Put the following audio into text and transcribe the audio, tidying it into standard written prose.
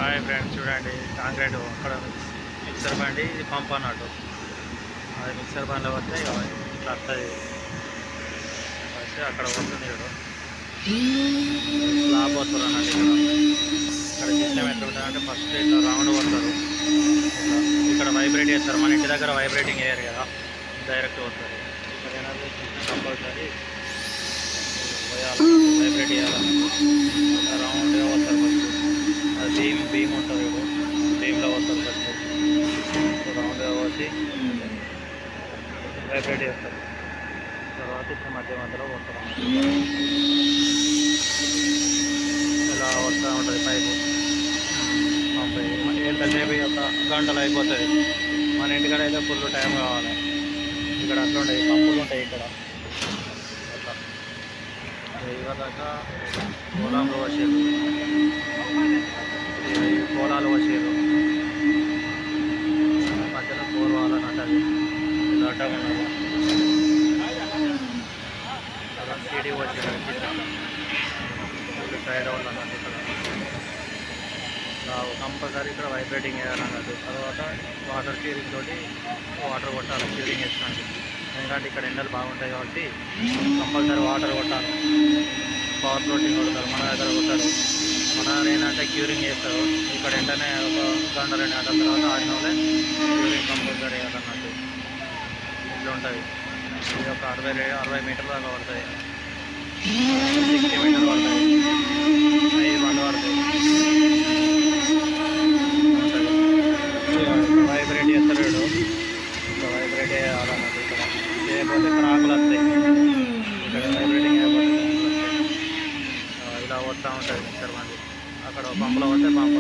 Hi friends, చూడండి concrete అక్కడ mixer బండి, ఇది పంప్ అన్నట్టు. అది మిక్సర్ బండిలో వస్తే ఇట్లా వస్తుంది, వస్తే అక్కడ వస్తుంది. చూడు స్లాబ్ వస్తారు అన్నట్టు. ఇక్కడ సిస్టమ్ ఎట్లా ఉంటుందంటే ఫస్ట్ ఇట్లా రౌండ్ వస్తారు, ఇక్కడ వైబ్రేట్ చేస్తారు. మన ఇంటి దగ్గర వైబ్రేటింగ్ వేయరు కదా, డైరెక్ట్ వస్తుంది. ఇక్కడ ఏదైనా కంపల్సరీ వైబ్రేట్ చేయాలన్నట్టు. రౌండ్గా వస్తారు ఫస్ట్. అది బీమ్ ఉంటుంది, బీమ్లో వస్తారు ఫస్ట్. రౌండ్గా వచ్చి వైబ్రేట్ చేస్తారు. తర్వాత ఇట్లా మధ్యలో వస్తారు ఇలా వస్తూ ఉంటుంది పైపు. ఎంతసేపు ఒక గంటలు అయిపోతుంది. మన ఇంటికాడ అయితే ఫుల్ టైం కావాలి. ఇక్కడ అట్లా ఉంటాయి, పంపులు ఉంటాయి ఇక్కడ. అట్లా ఇవ్వదాకా పొలాలు వచ్చేది, పొలాలు వచ్చేది మధ్యలో పూర్వాలని అంటది. ఇలా అడ్డం ఉన్నది అలా సిడి వచ్చేది సైడ్ వాళ్ళు అన్నట్టు. ఇక్కడ కంపల్సరీ ఇక్కడ వైబ్రేటింగ్ వేయాలన్నట్టు. తర్వాత వాటర్ క్యూరింగ్ తోటి వాటర్ కొట్టాలి, క్యూరింగ్ వేసుకోండి. ఎందుకంటే ఇక్కడ ఎండలు బాగుంటాయి కాబట్టి కంపల్సరీ వాటర్ కొట్టాలి. పవర్ ఫ్లోటింగ్ కొడతారు, మన దగ్గర కొట్టారు. మన ఏంటంటే క్యూరింగ్ చేస్తారు. ఇక్కడ వెంటనే ఒక గంట 2 గంటల తర్వాత ఆడిన వాళ్ళే క్యూరింగ్ కంపల్సరీ వేయాలన్నట్టు. ఇట్లా ఉంటుంది. ఇది ఒక 60 మీటర్ల దాకా పడుతుంది, 60 మీటర్లు పడుతుంది, 5 బండ్లు పడుతుంది. వైబ్రేట్ చేస్తారు. ఇక్కడ వైబ్రేట్ చేయాలన్నట్టు. ఇక్కడ చేయకపోతే క్రాకులు వస్తాయి. ఇక్కడ వైబ్రేటింగ్ చేయకపోతే ఇలా వస్తూ ఉంటుంది మిక్సర్ బండి. అక్కడ పంపులో వస్తే పంపు